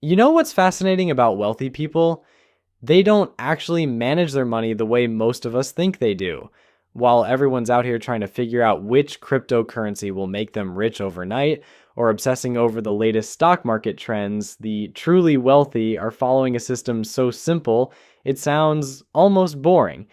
You know what's fascinating about wealthy people? They don't actually manage their money the way most of us think they do. While everyone's out here trying to figure out which cryptocurrency will make them rich overnight or obsessing over the latest stock market trends, the truly wealthy are following a system so simple it sounds almost boring.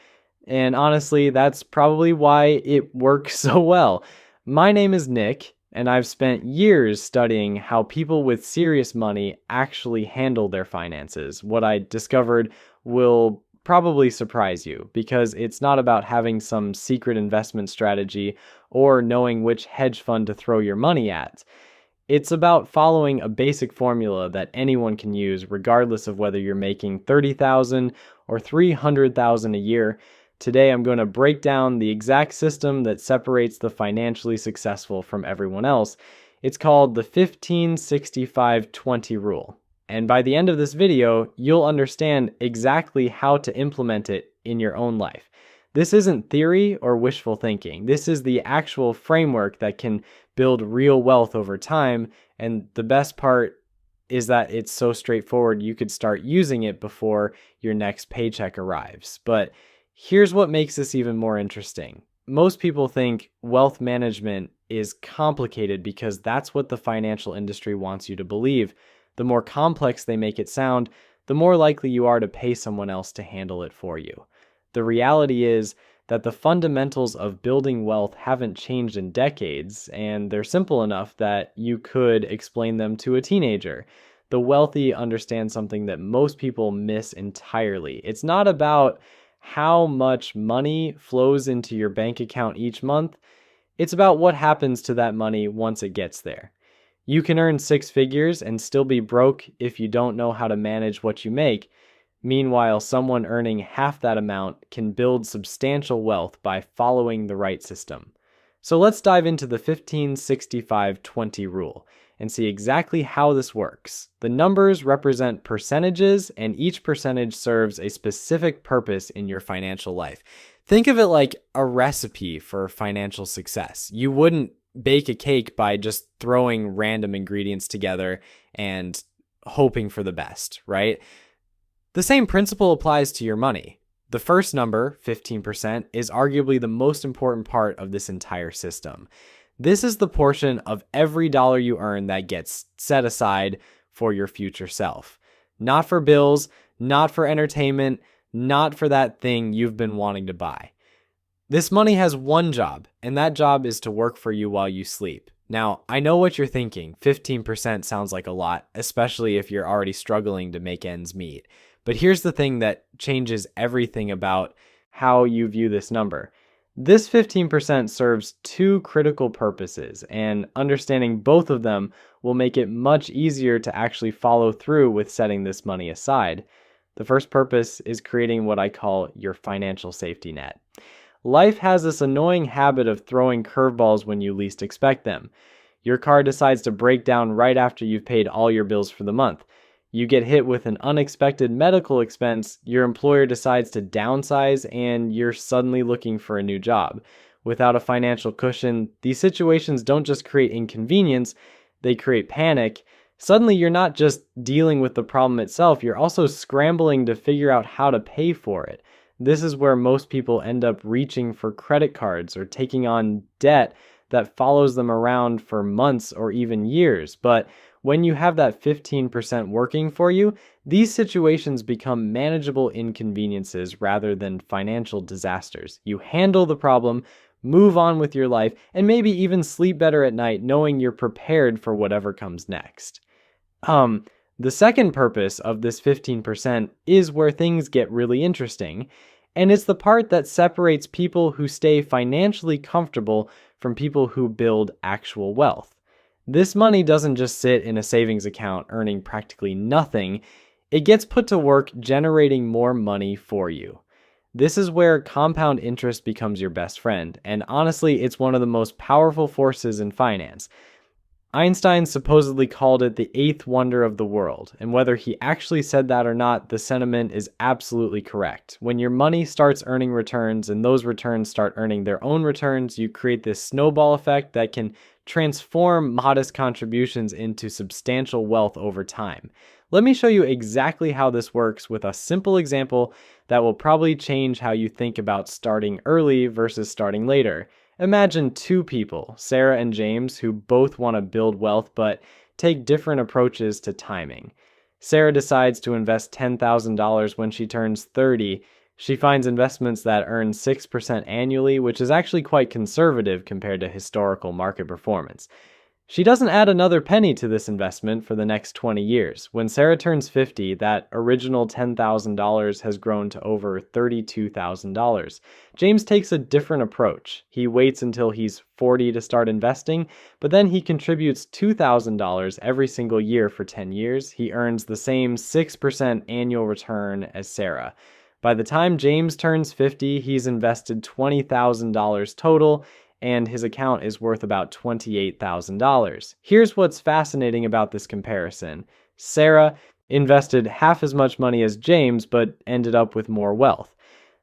And honestly, that's probably why it works so well. My name is Nick, and I've spent years studying how people with serious money actually handle their finances. What I discovered will probably surprise you because it's not about having some secret investment strategy or knowing which hedge fund to throw your money at. It's about following a basic formula that anyone can use regardless of whether you're making 30,000 or 300,000 a year. Today I'm going to break down the exact system that separates the financially successful from everyone else. It's called the 15-65-20 rule. And by the end of this video, you'll understand exactly how to implement it in your own life. This isn't theory or wishful thinking. This is the actual framework that can build real wealth over time. And the best part is that it's so straightforward you could start using it before your next paycheck arrives. But here's what makes this even more interesting. Most people think wealth management is complicated because that's what the financial industry wants you to believe. The more complex they make it sound, the more likely you are to pay someone else to handle it for you. The reality is that the fundamentals of building wealth haven't changed in decades, and they're simple enough that you could explain them to a teenager. The wealthy understand something that most people miss entirely. It's not about how much money flows into your bank account each month. It's about what happens to that money once it gets there. You can earn six figures and still be broke if you don't know how to manage what you make. Meanwhile, someone earning half that amount can build substantial wealth by following the right system. So let's dive into the 15-65-20 rule and see exactly how this works. The numbers represent percentages, and each percentage serves a specific purpose in your financial life. Think of it like a recipe for financial success. You wouldn't bake a cake by just throwing random ingredients together and hoping for the best, right? The same principle applies to your money. The first number, 15%, is arguably the most important part of this entire system. This is the portion of every dollar you earn that gets set aside for your future self. Not for bills, not for entertainment, not for that thing you've been wanting to buy. This money has one job, and that job is to work for you while you sleep. Now, I know what you're thinking. 15% sounds like a lot, especially if you're already struggling to make ends meet. But here's the thing that changes everything about how you view this number. This 15% serves two critical purposes, and understanding both of them will make it much easier to actually follow through with setting this money aside. The first purpose is creating what I call your financial safety net. Life has this annoying habit of throwing curveballs when you least expect them. Your car decides to break down right after you've paid all your bills for the month. You get hit with an unexpected medical expense, your employer decides to downsize, and you're suddenly looking for a new job. Without a financial cushion, these situations don't just create inconvenience, they create panic. Suddenly, you're not just dealing with the problem itself, you're also scrambling to figure out how to pay for it. This is where most people end up reaching for credit cards or taking on debt that follows them around for months or even years. But when you have that 15% working for you, these situations become manageable inconveniences rather than financial disasters. You handle the problem, move on with your life, and maybe even sleep better at night knowing you're prepared for whatever comes next. The second purpose of this 15% is where things get really interesting, and it's the part that separates people who stay financially comfortable from people who build actual wealth. This money doesn't just sit in a savings account earning practically nothing, it gets put to work generating more money for you. This is where compound interest becomes your best friend, and honestly, it's one of the most powerful forces in finance. Einstein supposedly called it the eighth wonder of the world, and whether he actually said that or not, the sentiment is absolutely correct. When your money starts earning returns and those returns start earning their own returns, you create this snowball effect that can transform modest contributions into substantial wealth over time. Let me show you exactly how this works with a simple example that will probably change how you think about starting early versus starting later. Imagine two people, Sarah and James, who both want to build wealth but take different approaches to timing. Sarah decides to invest $10,000 when she turns 30. She finds investments that earn 6% annually, which is actually quite conservative compared to historical market performance. She doesn't add another penny to this investment for the next 20 years. When Sarah turns 50, that original $10,000 has grown to over $32,000. James takes a different approach. He waits until he's 40 to start investing, but then he contributes $2,000 every single year for 10 years. He earns the same 6% annual return as Sarah. By the time James turns 50, he's invested $20,000 total, and his account is worth about $28,000. Here's what's fascinating about this comparison. Sarah invested half as much money as James, but ended up with more wealth.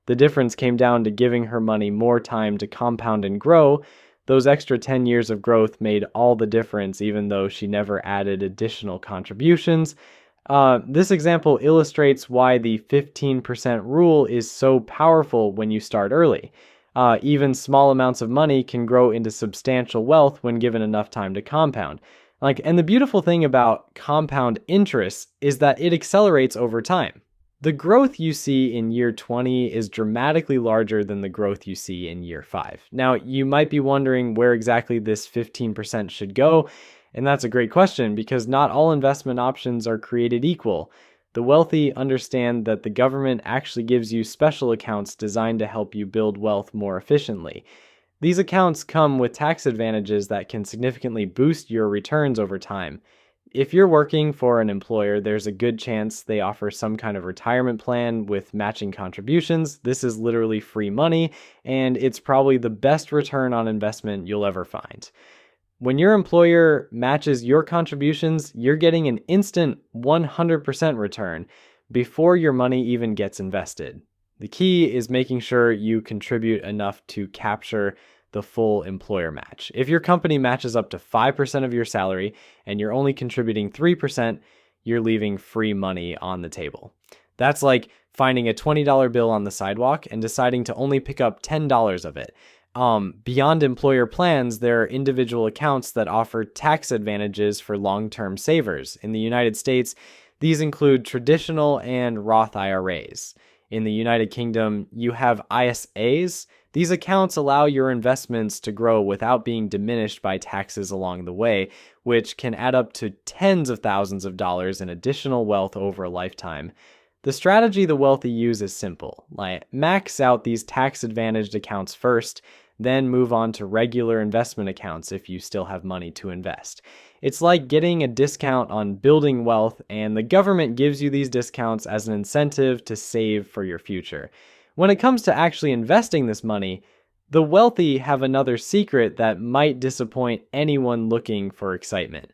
The difference came down to giving her money more time to compound and grow. Those extra 10 years of growth made all the difference, even though she never added additional contributions. This example illustrates why the 15% rule is so powerful when you start early. Even small amounts of money can grow into substantial wealth when given enough time to compound. And the beautiful thing about compound interest is that it accelerates over time. The growth you see in year 20 is dramatically larger than the growth you see in year 5. Now, you might be wondering where exactly this 15% should go, and that's a great question because not all investment options are created equal. The wealthy understand that the government actually gives you special accounts designed to help you build wealth more efficiently. These accounts come with tax advantages that can significantly boost your returns over time. If you're working for an employer, there's a good chance they offer some kind of retirement plan with matching contributions. This is literally free money, and it's probably the best return on investment you'll ever find. When your employer matches your contributions, you're getting an instant 100% return before your money even gets invested. The key is making sure you contribute enough to capture the full employer match. If your company matches up to 5% of your salary and you're only contributing 3%, you're leaving free money on the table. That's like finding a $20 bill on the sidewalk and deciding to only pick up $10 of it. Beyond employer plans, there are individual accounts that offer tax advantages for long-term savers. In the United States, these include traditional and Roth IRAs. In the United Kingdom, you have ISAs. These accounts allow your investments to grow without being diminished by taxes along the way, which can add up to tens of thousands of dollars in additional wealth over a lifetime. The strategy the wealthy use is simple. Max out these tax-advantaged accounts first, then move on to regular investment accounts if you still have money to invest. It's like getting a discount on building wealth, and the government gives you these discounts as an incentive to save for your future. When it comes to actually investing this money, the wealthy have another secret that might disappoint anyone looking for excitement.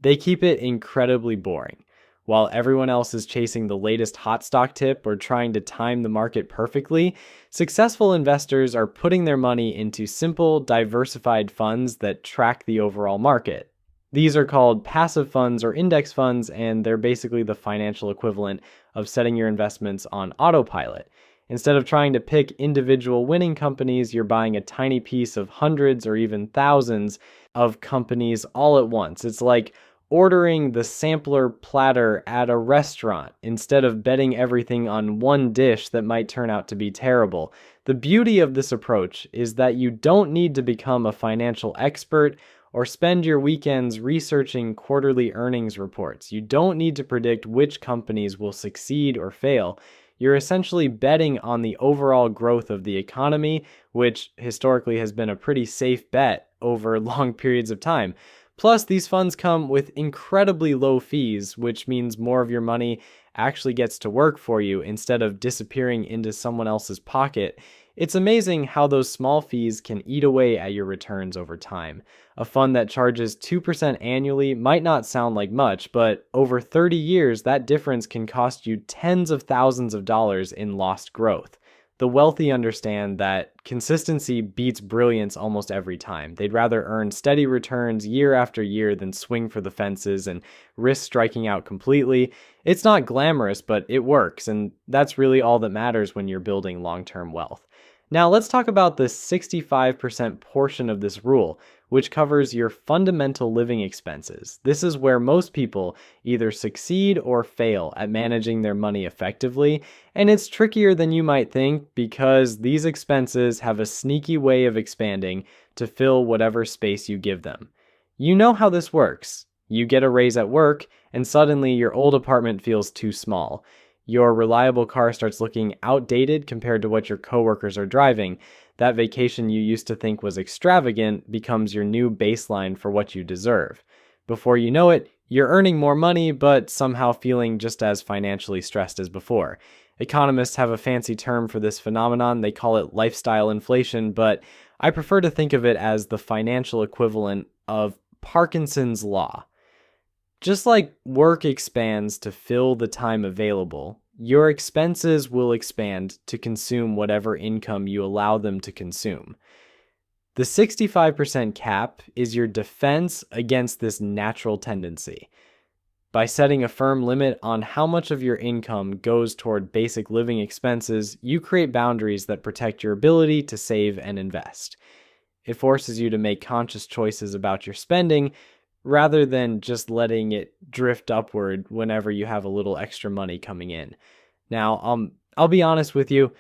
They keep it incredibly boring. While everyone else is chasing the latest hot stock tip or trying to time the market perfectly, successful investors are putting their money into simple, diversified funds that track the overall market. These are called passive funds or index funds, and they're basically the financial equivalent of setting your investments on autopilot. Instead of trying to pick individual winning companies, you're buying a tiny piece of hundreds or even thousands of companies all at once. It's like ordering the sampler platter at a restaurant instead of betting everything on one dish that might turn out to be terrible. The beauty of this approach is that you don't need to become a financial expert or spend your weekends researching quarterly earnings reports. You don't need to predict which companies will succeed or fail. You're essentially betting on the overall growth of the economy, which historically has been a pretty safe bet over long periods of time. Plus, these funds come with incredibly low fees, which means more of your money actually gets to work for you instead of disappearing into someone else's pocket. It's amazing how those small fees can eat away at your returns over time. A fund that charges 2% annually might not sound like much, but over 30 years, that difference can cost you tens of thousands of dollars in lost growth. The wealthy understand that consistency beats brilliance almost every time. They'd rather earn steady returns year after year than swing for the fences and risk striking out completely. It's not glamorous, but it works, and that's really all that matters when you're building long-term wealth. Now, let's talk about the 65% portion of this rule, which covers your fundamental living expenses. This is where most people either succeed or fail at managing their money effectively, and it's trickier than you might think because these expenses have a sneaky way of expanding to fill whatever space you give them. You know how this works. You get a raise at work, and suddenly your old apartment feels too small. Your reliable car starts looking outdated compared to what your coworkers are driving. That vacation you used to think was extravagant becomes your new baseline for what you deserve. Before you know it, you're earning more money, but somehow feeling just as financially stressed as before. Economists have a fancy term for this phenomenon. They call it lifestyle inflation, but I prefer to think of it as the financial equivalent of Parkinson's law. Just like work expands to fill the time available, your expenses will expand to consume whatever income you allow them to consume. The 65% cap is your defense against this natural tendency. By setting a firm limit on how much of your income goes toward basic living expenses, you create boundaries that protect your ability to save and invest. It forces you to make conscious choices about your spending, rather than just letting it drift upward whenever you have a little extra money coming in. Now, I'll be honest with you,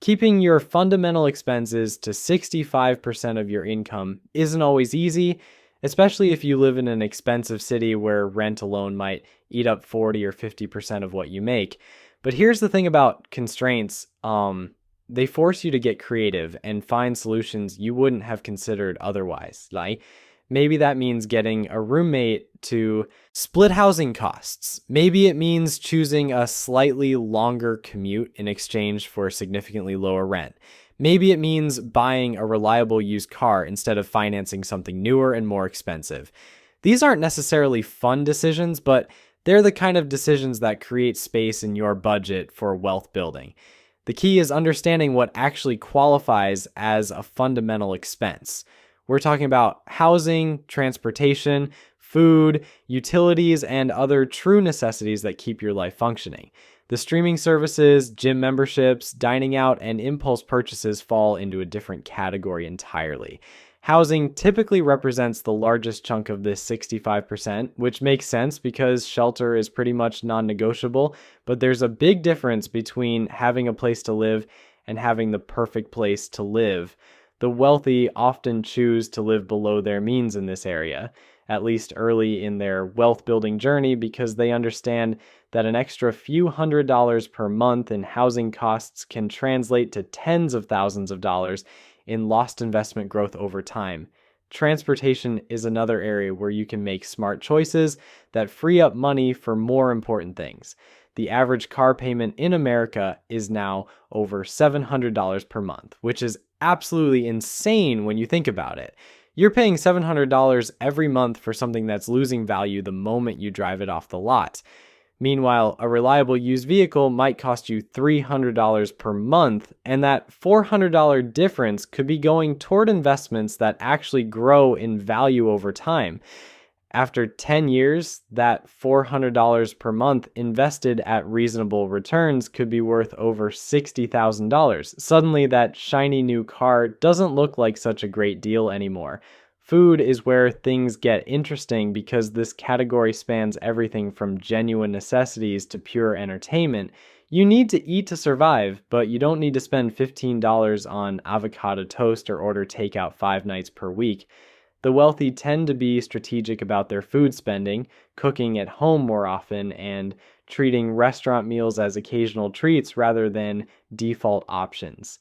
keeping your fundamental expenses to 65% of your income isn't always easy, especially if you live in an expensive city where rent alone might eat up 40 or 50% of what you make. But here's the thing about constraints. They force you to get creative and find solutions you wouldn't have considered otherwise. Like, maybe that means getting a roommate to split housing costs. Maybe it means choosing a slightly longer commute in exchange for significantly lower rent. Maybe it means buying a reliable used car instead of financing something newer and more expensive. These aren't necessarily fun decisions, but they're the kind of decisions that create space in your budget for wealth building. The key is understanding what actually qualifies as a fundamental expense. We're talking about housing, transportation, food, utilities, and other true necessities that keep your life functioning. The streaming services, gym memberships, dining out, and impulse purchases fall into a different category entirely. Housing typically represents the largest chunk of this 65%, which makes sense because shelter is pretty much non-negotiable, but there's a big difference between having a place to live and having the perfect place to live. The wealthy often choose to live below their means in this area, at least early in their wealth building journey, because they understand that an extra few $100s per month in housing costs can translate to tens of thousands of dollars in lost investment growth over time. Transportation is another area where you can make smart choices that free up money for more important things. The average car payment in America is now over $700 per month, which is absolutely insane when you think about it. You're paying $700 every month for something that's losing value the moment you drive it off the lot. Meanwhile, a reliable used vehicle might cost you $300 per month, and that $400 difference could be going toward investments that actually grow in value over time. After 10 years, that $400 per month invested at reasonable returns could be worth over $60,000. Suddenly, that shiny new car doesn't look like such a great deal anymore. Food is where things get interesting because this category spans everything from genuine necessities to pure entertainment. You need to eat to survive, but you don't need to spend $15 on avocado toast or order takeout 5 nights per week. The wealthy tend to be strategic about their food spending, cooking at home more often, and treating restaurant meals as occasional treats rather than default options.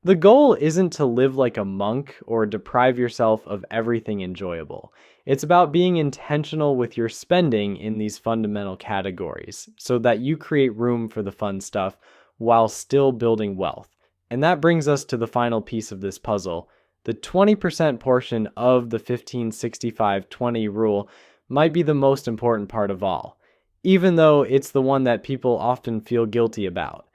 The goal isn't to live like a monk or deprive yourself of everything enjoyable. It's about being intentional with your spending in these fundamental categories so that you create room for the fun stuff while still building wealth. And that brings us to the final piece of this puzzle. The 20% portion of the 15-65-20 rule might be the most important part of all, even though it's the one that people often feel guilty about.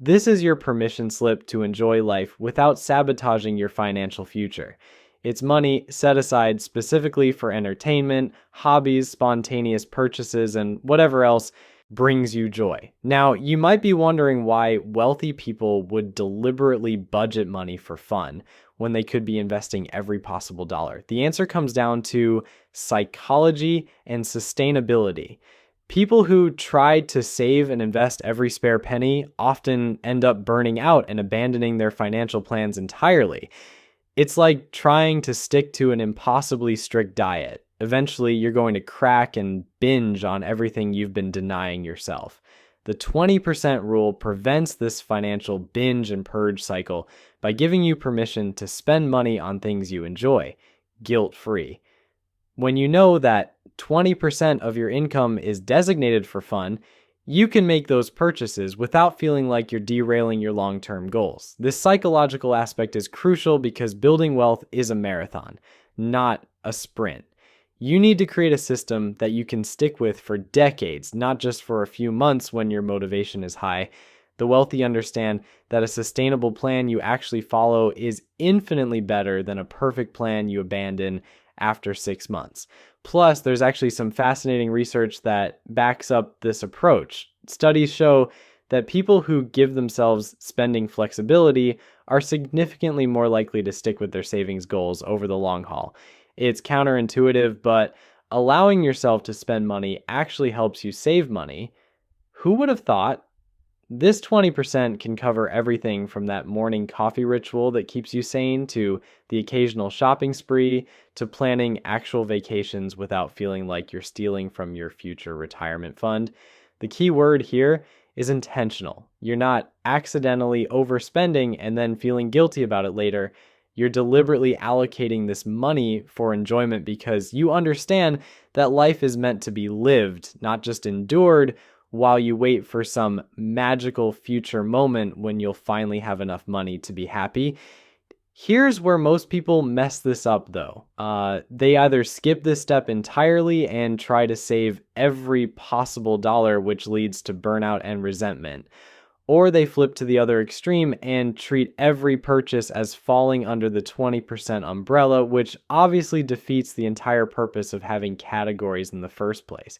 This is your permission slip to enjoy life without sabotaging your financial future. It's money set aside specifically for entertainment, hobbies, spontaneous purchases, and whatever else brings you joy. Now, you might be wondering why wealthy people would deliberately budget money for fun when they could be investing every possible dollar. The answer comes down to psychology and sustainability. People who try to save and invest every spare penny often end up burning out and abandoning their financial plans entirely. It's like trying to stick to an impossibly strict diet. Eventually, you're going to crack and binge on everything you've been denying yourself. The 20% rule prevents this financial binge and purge cycle by giving you permission to spend money on things you enjoy, guilt-free. When you know that 20% of your income is designated for fun, you can make those purchases without feeling like you're derailing your long-term goals. This psychological aspect is crucial because building wealth is a marathon, not a sprint. You need to create a system that you can stick with for decades, not just for a few months when your motivation is high. The wealthy understand that a sustainable plan you actually follow is infinitely better than a perfect plan you abandon after 6 months. Plus, there's actually some fascinating research that backs up this approach. Studies show that people who give themselves spending flexibility are significantly more likely to stick with their savings goals over the long haul. It's counterintuitive, but allowing yourself to spend money actually helps you save money. Who would have thought? This 20% can cover everything from that morning coffee ritual that keeps you sane to the occasional shopping spree to planning actual vacations without feeling like you're stealing from your future retirement fund. The key word here is intentional. You're not accidentally overspending and then feeling guilty about it later. You're deliberately allocating this money for enjoyment because you understand that life is meant to be lived, not just endured, while you wait for some magical future moment when you'll finally have enough money to be happy. Here's where most people mess this up though. They either skip this step entirely and try to save every possible dollar, which leads to burnout and resentment. Or they flip to the other extreme and treat every purchase as falling under the 20% umbrella, which obviously defeats the entire purpose of having categories in the first place.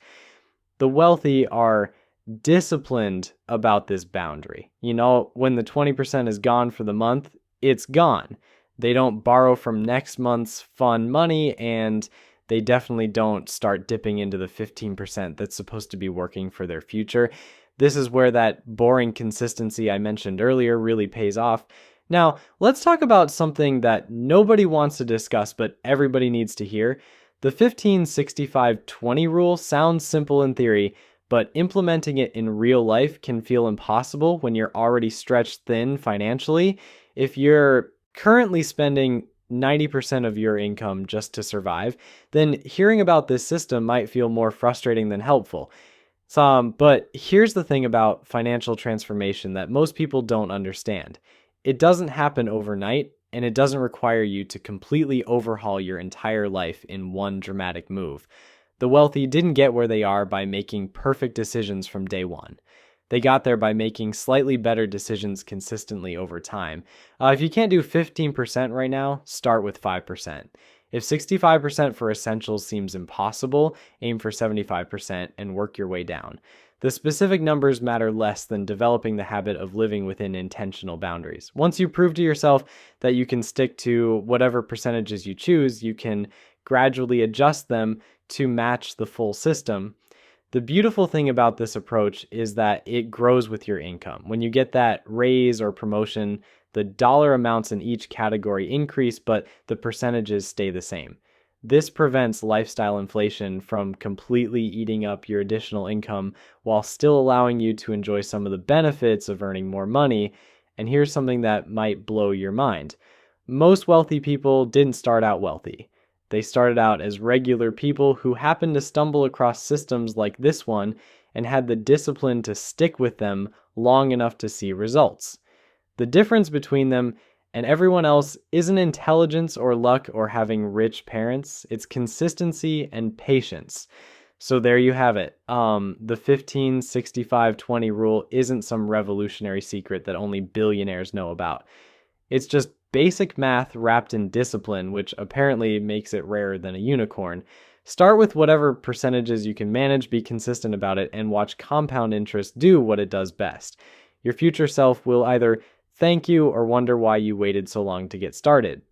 The wealthy are disciplined about this boundary. You know, when the 20% is gone for the month, it's gone. They don't borrow from next month's fun money, and they definitely don't start dipping into the 15% that's supposed to be working for their future. This is where that boring consistency I mentioned earlier really pays off. Now, let's talk about something that nobody wants to discuss, but everybody needs to hear. The 15-65-20 rule sounds simple in theory, but implementing it in real life can feel impossible when you're already stretched thin financially. If you're currently spending 90% of your income just to survive, then hearing about this system might feel more frustrating than helpful. But here's the thing about financial transformation that most people don't understand. It doesn't happen overnight, and it doesn't require you to completely overhaul your entire life in one dramatic move. The wealthy didn't get where they are by making perfect decisions from day one. They got there by making slightly better decisions consistently over time. If you can't do 15% right now, start with 5%. If 65% for essentials seems impossible, aim for 75% and work your way down. The specific numbers matter less than developing the habit of living within intentional boundaries. Once you prove to yourself that you can stick to whatever percentages you choose, you can gradually adjust them to match the full system. The beautiful thing about this approach is that it grows with your income. When you get that raise or promotion, the dollar amounts in each category increase, but the percentages stay the same. This prevents lifestyle inflation from completely eating up your additional income while still allowing you to enjoy some of the benefits of earning more money. And here's something that might blow your mind. Most wealthy people didn't start out wealthy. They started out as regular people who happened to stumble across systems like this one and had the discipline to stick with them long enough to see results. The difference between them and everyone else isn't intelligence or luck or having rich parents. It's consistency and patience. So there you have it. The 15-65-20 rule isn't some revolutionary secret that only billionaires know about. It's just basic math wrapped in discipline, which apparently makes it rarer than a unicorn. Start with whatever percentages you can manage, be consistent about it, and watch compound interest do what it does best. Your future self will either thank you or wonder why you waited so long to get started.